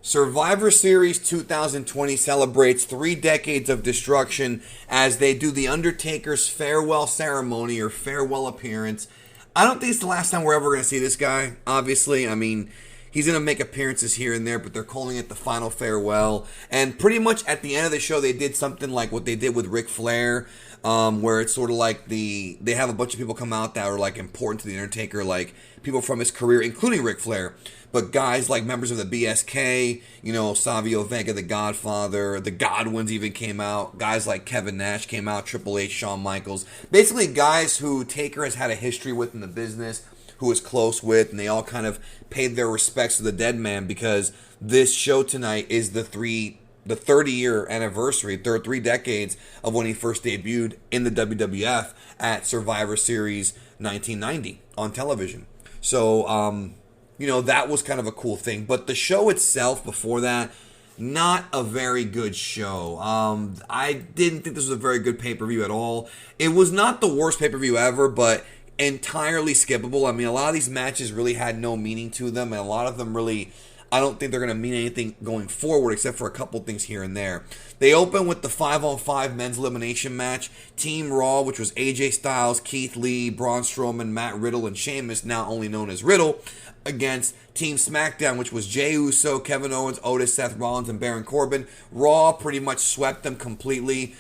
Survivor Series 2020 celebrates 3 decades of destruction as they do the Undertaker's farewell ceremony or farewell appearance. I don't think it's the last time we're ever going to see this guy, obviously. I mean, he's going to make appearances here and there, but they're calling it the final farewell. And pretty much at the end of the show, they did something like what they did with Ric Flair, where it's sort of like they have a bunch of people come out that are like important to the Undertaker, like people from his career, including Ric Flair. But guys like members of the BSK, Savio Vega, the Godfather, the Godwins even came out. Guys like Kevin Nash came out, Triple H, Shawn Michaels. Basically guys who Taker has had a history with in the business, who is close with, and they all kind of paid their respects to the dead man because this show tonight is the 30-year anniversary, 3 decades of when he first debuted in the WWF at Survivor Series 1990 on television. So, that was kind of a cool thing. But the show itself before that, not a very good show. I didn't think this was a very good pay-per-view at all. It was not the worst pay-per-view ever, but entirely skippable. I mean, a lot of these matches really had no meaning to them, and a lot of them really, I don't think they're going to mean anything going forward except for a couple things here and there. They open with the 5-on-5 men's elimination match. Team Raw, which was AJ Styles, Keith Lee, Braun Strowman, Matt Riddle, and Sheamus, now only known as Riddle, against Team Smackdown, which was Jey Uso, Kevin Owens, Otis, Seth Rollins, and Baron Corbin. Raw pretty much swept them completely.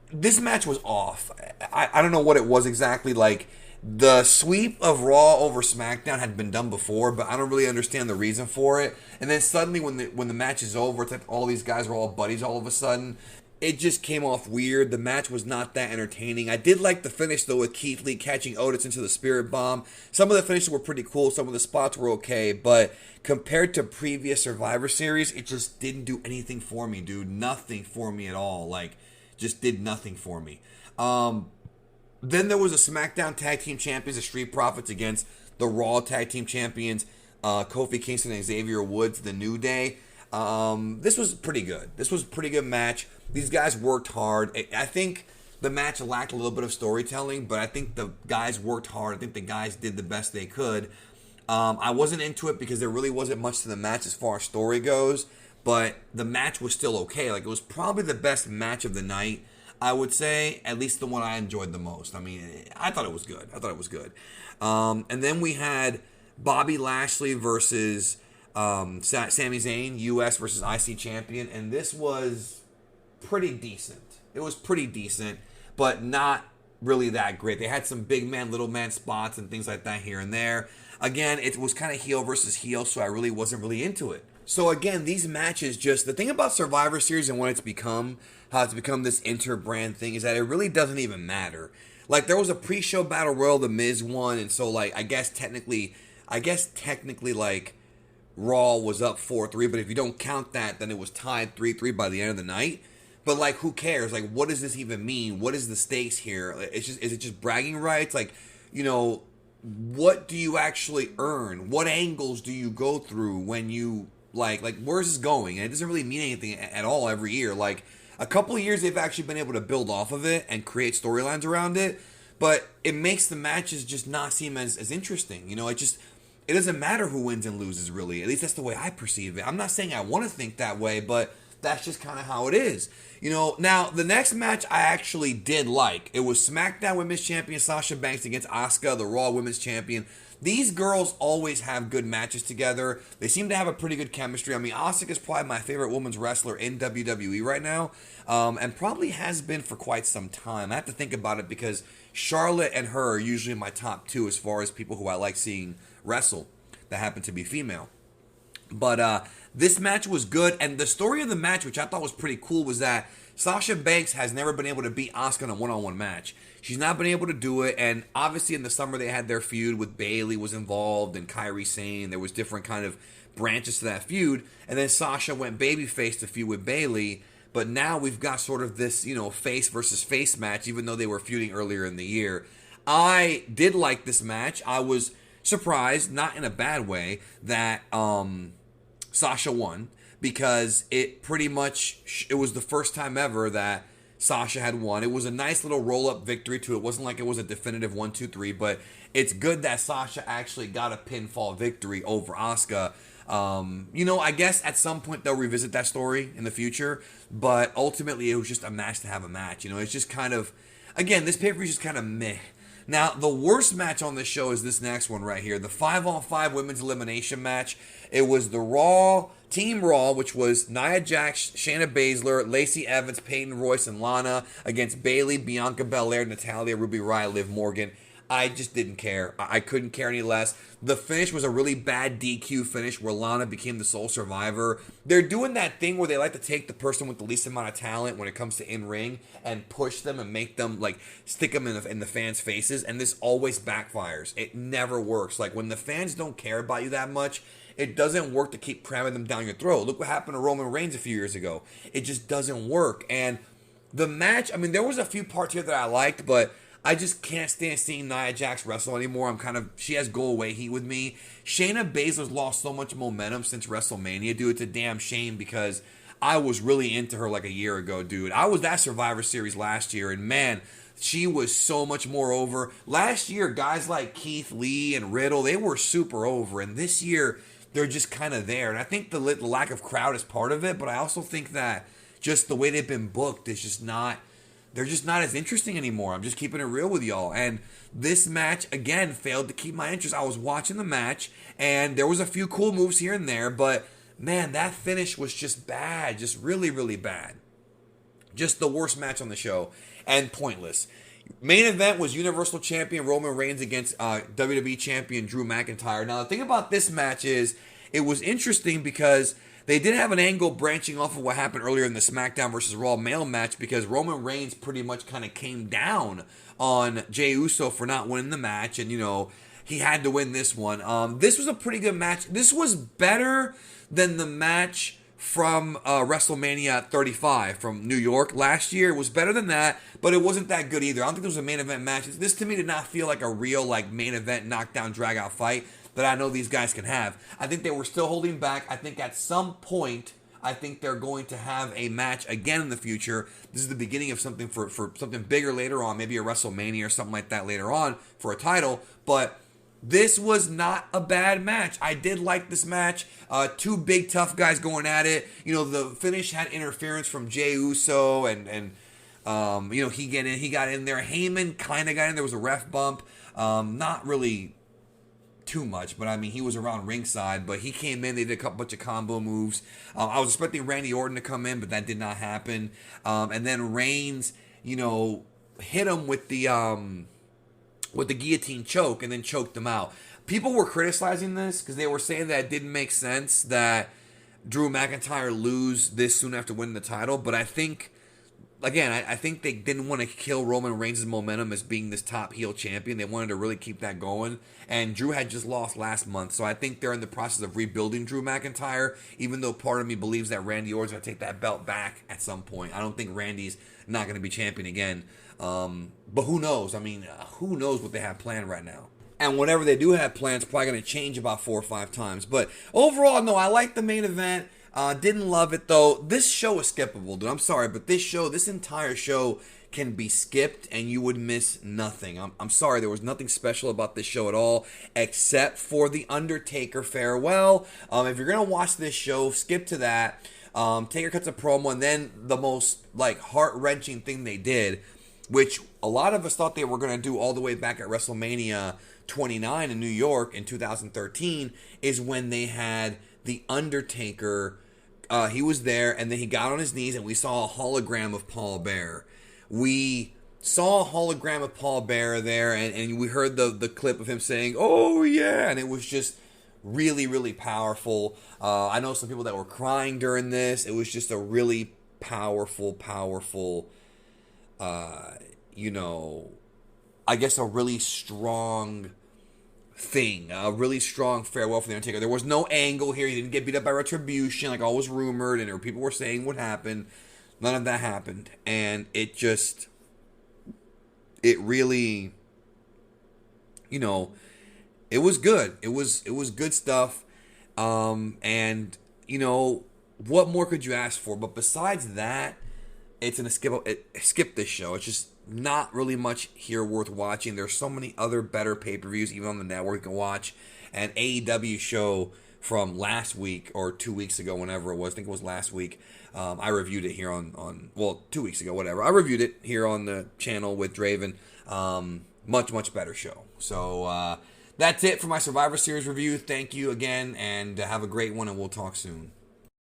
This match was off. I don't know what it was exactly. Like, the sweep of Raw over SmackDown had been done before, but I don't really understand the reason for it. And then suddenly when the match is over, it's like all these guys are all buddies all of a sudden. It just came off weird. The match was not that entertaining. I did like the finish, though, with Keith Lee catching Otis into the Spirit Bomb. Some of the finishes were pretty cool. Some of the spots were okay. But compared to previous Survivor Series, it just didn't do anything for me, dude. Nothing for me at all. Like, just did nothing for me. Then there was a SmackDown Tag Team Champions, the Street Profits, against the Raw Tag Team Champions, Kofi Kingston and Xavier Woods, the New Day. This was pretty good. This was a pretty good match. These guys worked hard. I think the match lacked a little bit of storytelling, but I think the guys worked hard. I think the guys did the best they could. I wasn't into it because there really wasn't much to the match as far as story goes, but the match was still okay. Like, it was probably the best match of the night, I would say, at least the one I enjoyed the most. I mean, I thought it was good. And then we had Bobby Lashley versus Sami Zayn, US versus IC champion, and this was pretty decent. It was pretty decent, but not really that great. They had some big man, little man spots and things like that here and there. Again, it was kind of heel versus heel, so I really wasn't really into it. So again, these matches, just the thing about Survivor Series and what it's become, how it's become this inter-brand thing, is that it really doesn't even matter. Like, there was a pre-show battle royal, The Miz won, and so, like, I guess technically, like, Raw was up 4-3, but if you don't count that, then it was tied 3-3 by the end of the night. But, like, who cares? Like, what does this even mean? What is the stakes here? Is it just bragging rights? Like, what do you actually earn? What angles do you go through when you, like, where's this going? And it doesn't really mean anything at all every year. Like, a couple of years they've actually been able to build off of it and create storylines around it, but it makes the matches just not seem as interesting. It doesn't matter who wins and loses, really. At least that's the way I perceive it. I'm not saying I want to think that way, but that's just kind of how it is. Now, the next match I actually did like. It was SmackDown Women's Champion Sasha Banks against Asuka, the Raw Women's Champion. These girls always have good matches together. They seem to have a pretty good chemistry. I mean, Asuka is probably my favorite women's wrestler in WWE right now, and probably has been for quite some time. I have to think about it because Charlotte and her are usually my top two as far as people who I like seeing wrestle that happen to be female. But this match was good, and the story of the match, which I thought was pretty cool, was that Sasha Banks has never been able to beat Asuka in a one-on-one match. She's not been able to do it, and obviously in the summer they had their feud with Bayley was involved, and Kairi Sane. There was different kind of branches to that feud, and then Sasha went babyface to feud with Bayley. But now we've got sort of this, face versus face match, even though they were feuding earlier in the year. I did like this match. I was surprised, not in a bad way, that Sasha won, because it was the first time ever that Sasha had won. It was a nice little roll-up victory too. It wasn't like it was a definitive 1-2-3, but it's good that Sasha actually got a pinfall victory over Asuka. I guess at some point they'll revisit that story in the future, but ultimately it was just a match to have a match. It's just kind of, again, this pay-per-view is just kind of meh. Now, the worst match on this show is this next one right here, the 5-on-5 women's elimination match. It was the Raw, Team Raw, which was Nia Jax, Shayna Baszler, Lacey Evans, Peyton Royce, and Lana against Bayley, Bianca Belair, Natalya, Ruby Riott, Liv Morgan. I just didn't care. I couldn't care any less. The finish was a really bad DQ finish where Lana became the sole survivor. They're doing that thing where they like to take the person with the least amount of talent when it comes to in-ring and push them and make them, stick them in the fans' faces, and this always backfires. It never works. When the fans don't care about you that much, it doesn't work to keep cramming them down your throat. Look what happened to Roman Reigns a few years ago. It just doesn't work. And the match, there was a few parts here that I liked, but I just can't stand seeing Nia Jax wrestle anymore. She has go away heat with me. Shayna Baszler's lost so much momentum since WrestleMania, dude. It's a damn shame because I was really into her a year ago, dude. I was at Survivor Series last year, and man, she was so much more over. Last year, guys like Keith Lee and Riddle, they were super over, and this year, they're just kind of there. And I think the lack of crowd is part of it, but I also think that just the way they've been booked is just not, they're just not as interesting anymore. I'm just keeping it real with y'all. And this match, again, failed to keep my interest. I was watching the match, and there was a few cool moves here and there, but man, that finish was just bad. Just really, really bad. Just the worst match on the show, and pointless. Main event was Universal Champion Roman Reigns against WWE Champion Drew McIntyre. Now, the thing about this match is it was interesting because they did have an angle branching off of what happened earlier in the Smackdown versus Raw male match because Roman Reigns pretty much kind of came down on Jey Uso for not winning the match, and, he had to win this one. This was a pretty good match. This was better than the match from WrestleMania 35 from New York last year. It was better than that, but it wasn't that good either. I don't think there was a main event match. This to me did not feel like a real main event knockdown drag out fight that I know these guys can have. I think they were still holding back. I think at some point, I think they're going to have a match again in the future. This is the beginning of something for something bigger later on, maybe a WrestleMania or something like that later on for a title, but this was not a bad match. I did like this match. Two big tough guys going at it. The finish had interference from Jey Uso, and he got in there. Heyman kind of got in. There was a ref bump. Not really too much, but he was around ringside. But he came in. They did a bunch of combo moves. I was expecting Randy Orton to come in, but that did not happen. And then Reigns, hit him with the guillotine choke and then choked them out. People were criticizing this because they were saying that it didn't make sense that Drew McIntyre lose this soon after winning the title. But I think, again, I think they didn't want to kill Roman Reigns' momentum as being this top heel champion. They wanted to really keep that going. And Drew had just lost last month. So I think they're in the process of rebuilding Drew McIntyre, even though part of me believes that Randy Orton's going to take that belt back at some point. I don't think Randy's not going to be champion again. But who knows? Who knows what they have planned right now? And whatever they do have planned is probably going to change about 4 or 5 times. But overall, no, I like the main event. Didn't love it, though. This show is skippable, dude. I'm sorry, but this entire show can be skipped and you would miss nothing. I'm sorry, there was nothing special about this show at all except for the Undertaker farewell. If you're going to watch this show, skip to that. Taker cuts a promo, and then the most heart-wrenching thing they did, which a lot of us thought they were going to do all the way back at WrestleMania 29 in New York in 2013, is when they had the Undertaker. He was there, and then he got on his knees, and we saw a hologram of Paul Bearer. We saw a hologram of Paul Bearer there, and we heard the clip of him saying, "Oh yeah," and it was just really, really powerful. I know some people that were crying during this. It was just a really powerful, I guess a really strong thing, a really strong farewell for the Undertaker. There was no angle here. He didn't get beat up by Retribution like all was rumored, and people were saying would happen. None of that happened, and it really, it was good. It was good stuff, and what more could you ask for? But besides that, it's skip this show. It's just not really much here worth watching. There's so many other better pay-per-views, even on the network, you can watch. And AEW show from last week or 2 weeks ago, whenever it was. I think it was last week. I reviewed it here on 2 weeks ago, whatever. I reviewed it here on the channel with Draven. Much, much better show. So that's it for my Survivor Series review. Thank you again, and have a great one, and we'll talk soon.